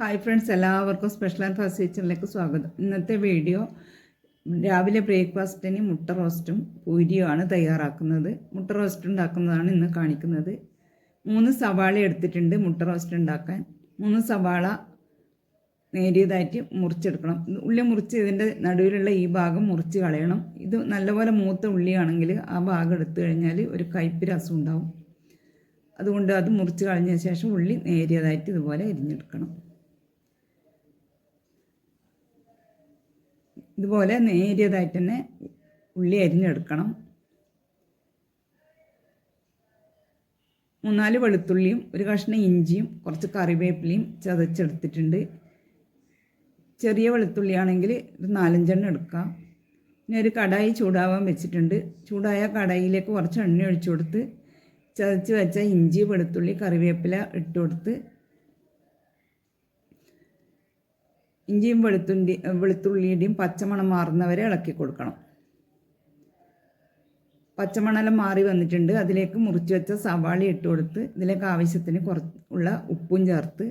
Hi friends, എല്ലാവർക്കും special and fast കിച്ചണിലേക്ക് സ്വാഗതം. ഇന്നത്തെ വീഡിയോ രാവിലെ ബ്രേക്ക്ഫാസ്റ്റിന് മുട്ട റോസ്റ്റും പൂരിയുമാണ് തയ്യാറാക്കുന്നത്. മുട്ട റോസ്റ്റ് ഉണ്ടാക്കുന്നതാണ് ഇന്ന് കാണിക്കുന്നത്. 3 സവാള എടുത്തിട്ടുണ്ട് മുട്ട റോസ്റ്റ് ഉണ്ടാക്കാൻ. 3 സവാള നേരിയതായിട്ട് മുറിച്ചെടുക്കണം. ഉള്ളി മുറിച്ച് ഇതിൻ്റെ നടുവിലുള്ള ഈ ഭാഗം മുറിച്ച് കളയണം. ഇത് നല്ലപോലെ മൂത്ത ഉള്ളിയാണെങ്കിൽ ആ ഭാഗം എടുത്തു കഴിഞ്ഞാൽ ഒരു കയ്പ്പ് രസം ഉണ്ടാവും. അതുകൊണ്ട് അത് മുറിച്ച് കളഞ്ഞ ശേഷം ഉള്ളി നേരിയതായിട്ട് ഇതുപോലെ അരിഞ്ഞെടുക്കണം. ഇതുപോലെ നേരിയതായിട്ട് തന്നെ ഉള്ളി അരിഞ്ഞെടുക്കണം. 3-4 വെളുത്തുള്ളിയും ഒരു കഷ്ണം ഇഞ്ചിയും കുറച്ച് കറിവേപ്പിലയും ചതച്ചെടുത്തിട്ടുണ്ട്. ചെറിയ വെളുത്തുള്ളിയാണെങ്കിൽ ഒരു 4-5 എടുക്കാം. പിന്നെ ഒരു കടായി ചൂടാവാൻ വെച്ചിട്ടുണ്ട്. ചൂടായ കടായിലേക്ക് കുറച്ച് എണ്ണ ഒഴിച്ചു കൊടുത്ത് ചതച്ച് വെച്ച ഇഞ്ചി, വെളുത്തുള്ളി, കറിവേപ്പില ഇട്ട് കൊടുത്ത് ഇഞ്ചിയും വെളുത്തുള്ളിയുടെയും പച്ചമണം മാറുന്നവരെ ഇളക്കി കൊടുക്കണം. പച്ചമണെല്ലാം മാറി വന്നിട്ടുണ്ട്. അതിലേക്ക് മുറിച്ച് വെച്ച സവാള ഇട്ട് കൊടുത്ത് ഇതിലേക്ക് ആവശ്യത്തിന് ഉള്ള ഉപ്പും ചേർത്ത്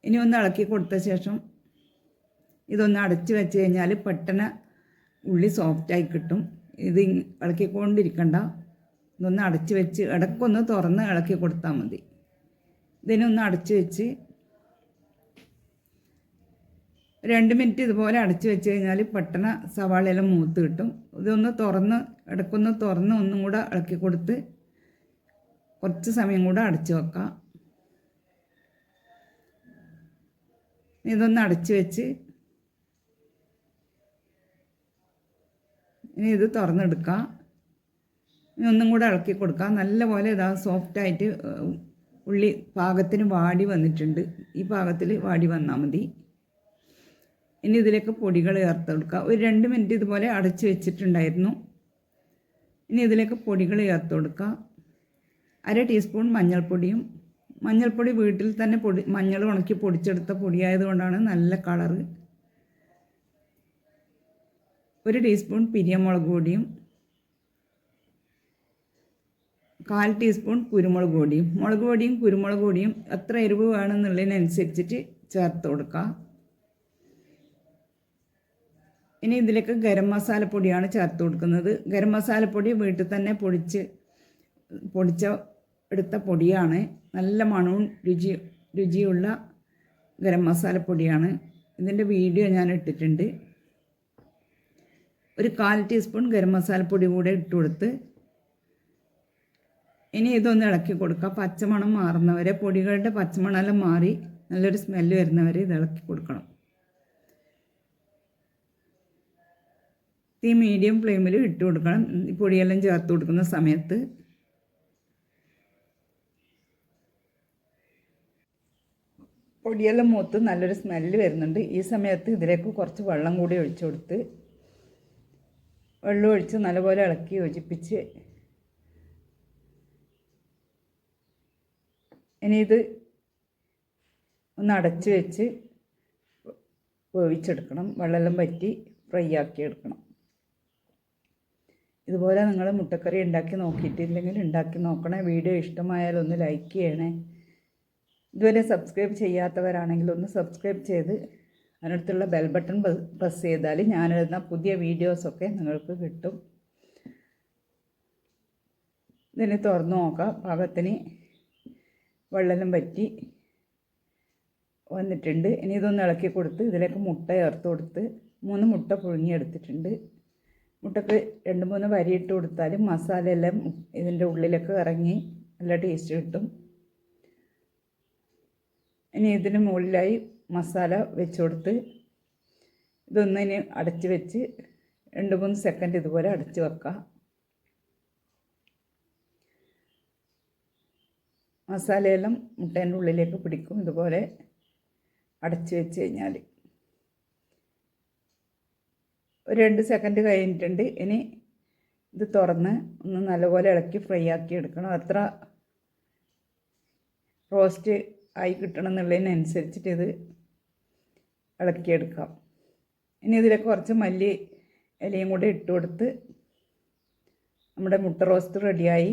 ഇനി ഒന്ന് ഇളക്കി കൊടുത്ത ശേഷം ഇതൊന്ന് അടച്ച് വെച്ച് കഴിഞ്ഞാൽ പെട്ടെന്ന് ഉള്ളി സോഫ്റ്റായി കിട്ടും. ഇത് ഇളക്കിക്കൊണ്ടിരിക്കണ്ട. ഇതൊന്ന് അടച്ച് വെച്ച് ഇടയ്ക്കൊന്ന് തുറന്ന് ഇളക്കി കൊടുത്താൽ മതി. ഇതിനൊന്ന് അടച്ച് വെച്ച് 2 മിനിറ്റ് ഇതുപോലെ അടച്ച് വെച്ച് കഴിഞ്ഞാൽ പെട്ടെന്ന് സവാളയെല്ലാം മൂത്ത് കിട്ടും. ഇതൊന്ന് തുറന്ന് ഇടയ്ക്കൊന്ന് തുറന്ന് ഒന്നും കൂടെ ഇളക്കി കൊടുത്ത് കുറച്ച് സമയം കൂടെ അടച്ച് വെക്കാം. ഇതൊന്ന് അടച്ച് വെച്ച് ഇനി ഇത് തുറന്നെടുക്കാം. ഇനി ഒന്നും കൂടെ ഇളക്കി കൊടുക്കാം. നല്ലപോലെ ഇതാ സോഫ്റ്റായിട്ട് ഉള്ളി പാകത്തിന് വാടി വന്നിട്ടുണ്ട്. ഈ പാകത്തിൽ വാടി വന്നാൽ മതി. ഇനി ഇതിലേക്ക് പൊടികൾ ചേർത്ത് കൊടുക്കുക. ഒരു 2 മിനിറ്റ് ഇതുപോലെ അടച്ച് വെച്ചിട്ടുണ്ടായിരുന്നു. ഇനി ഇതിലേക്ക് പൊടികൾ ചേർത്ത് കൊടുക്കുക. 1/2 ടീസ്പൂൺ മഞ്ഞൾപ്പൊടിയും. മഞ്ഞൾപ്പൊടി വീട്ടിൽ തന്നെ മഞ്ഞൾ ഉണക്കി പൊടിച്ചെടുത്ത പൊടിയായതുകൊണ്ടാണ് നല്ല കളറ്. 1 ടീസ്പൂൺ പിരിയമുളക് പൊടിയും 1/4 ടീസ്പൂൺ കുരുമുളക് പൊടിയും. മുളക് പൊടിയും കുരുമുളക് പൊടിയും എത്ര എരിവ് വേണമെന്നുള്ളതിനനുസരിച്ചിട്ട് ചേർത്ത് കൊടുക്കുക. ഇനി ഇതിലേക്ക് ഗരം മസാലപ്പൊടിയാണ് ചേർത്ത് കൊടുക്കുന്നത്. ഗരം മസാലപ്പൊടി വീട്ടിൽ തന്നെ എടുത്ത പൊടിയാണ്. നല്ല മണവും രുചിയുള്ള ഗരം മസാലപ്പൊടിയാണ്. ഇതിൻ്റെ വീഡിയോ ഞാൻ ഇട്ടിട്ടുണ്ട്. ഒരു 1/4 ടീസ്പൂൺ ഗരം മസാലപ്പൊടി കൂടെ ഇട്ട് കൊടുത്ത് ഇനി ഇതൊന്ന് ഇളക്കി കൊടുക്കുക. പച്ചമണം മാറുന്നവരെ, പൊടികളുടെ പച്ചമണമെല്ലാം മാറി നല്ലൊരു സ്മെല്ല് വരുന്നവരെ ഇത് ഇളക്കി കൊടുക്കണം. തീ മീഡിയം ഫ്ലെയിമിൽ ഇട്ട് കൊടുക്കണം. പൊടിയെല്ലാം ചേർത്ത് കൊടുക്കുന്ന സമയത്ത് പൊടിയെല്ലാം മൂത്ത് നല്ലൊരു സ്മെല്ല് വരുന്നുണ്ട്. ഈ സമയത്ത് ഇതിലേക്ക് കുറച്ച് വെള്ളം കൂടി ഒഴിച്ചു കൊടുത്ത് വെള്ളം ഒഴിച്ച് നല്ലപോലെ ഇളക്കി യോജിപ്പിച്ച് ഇനി ഇത് ഒന്ന് അടച്ച് വെച്ച് വേവിച്ചെടുക്കണം. വെള്ളമെല്ലാം വറ്റി ഫ്രൈ ആക്കി എടുക്കണം. ഇതുപോലെ നിങ്ങൾ മുട്ടക്കറി ഉണ്ടാക്കി നോക്കിയിട്ടില്ലെങ്കിൽ ഉണ്ടാക്കി നോക്കണേ. വീഡിയോ ഇഷ്ടമായാൽ ഒന്ന് ലൈക്ക് ചെയ്യണേ. ഇതുവരെ സബ്സ്ക്രൈബ് ചെയ്യാത്തവരാണെങ്കിൽ ഒന്ന് സബ്സ്ക്രൈബ് ചെയ്ത് അതിനടുത്തുള്ള ബെൽ ബട്ടൺ പ്രസ് ചെയ്താൽ ഞാനെടുക്കുന്ന പുതിയ വീഡിയോസൊക്കെ നിങ്ങൾക്ക് കിട്ടും. ഇതിനെ തുറന്ന് നോക്കാം. പാകത്തിന് വെള്ളം വറ്റി വന്നിട്ടുണ്ട്. ഇനി ഇതൊന്ന് ഇളക്കി കൊടുത്ത് ഇതിലേക്ക് മുട്ട ചേർത്ത് കൊടുത്ത് 3 മുട്ട പുഴുങ്ങിയെടുത്തിട്ടുണ്ട്. മുട്ടക്ക് 2-3 വരി ഇട്ട് കൊടുത്താൽ മസാലയെല്ലാം ഇതിൻ്റെ ഉള്ളിലേക്ക് ഇറങ്ങി നല്ല ടേസ്റ്റ് കിട്ടും. ഇനി ഇതിന് മുകളിലായി മസാല വെച്ച് കൊടുത്ത് ഇതൊന്നിന് അടച്ച് വെച്ച് 2-3 സെക്കൻഡ് ഇതുപോലെ അടച്ച് വെക്കാം. മസാലയെല്ലാം മുട്ടേൻ്റെ ഉള്ളിലേക്ക് പിടിക്കും. ഇതുപോലെ അടച്ച് വെച്ച് കഴിഞ്ഞാൽ ഒരു 2 സെക്കൻഡ് കഴിഞ്ഞിട്ടുണ്ട്. ഇനി ഇത് തുറന്ന് ഒന്ന് നല്ലപോലെ ഇളക്കി ഫ്രൈ ആക്കി എടുക്കണം. എത്ര റോസ്റ്റ് ആയി കിട്ടണം എന്നുള്ളതിനനുസരിച്ചിട്ട് ഇത് ഇളക്കിയെടുക്കാം. ഇനി ഇതിലേക്ക് കുറച്ച് മല്ലി ഇലയും കൂടി ഇട്ട് കൊടുത്ത് നമ്മുടെ മുട്ട റോസ്റ്റ് റെഡിയായി.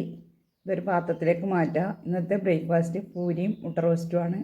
ഇതൊരു പാത്രത്തിലേക്ക് മാറ്റാം. ഇന്നത്തെ ബ്രേക്ക്ഫാസ്റ്റ് പൂരിയും മുട്ട റോസ്റ്റുമാണ്.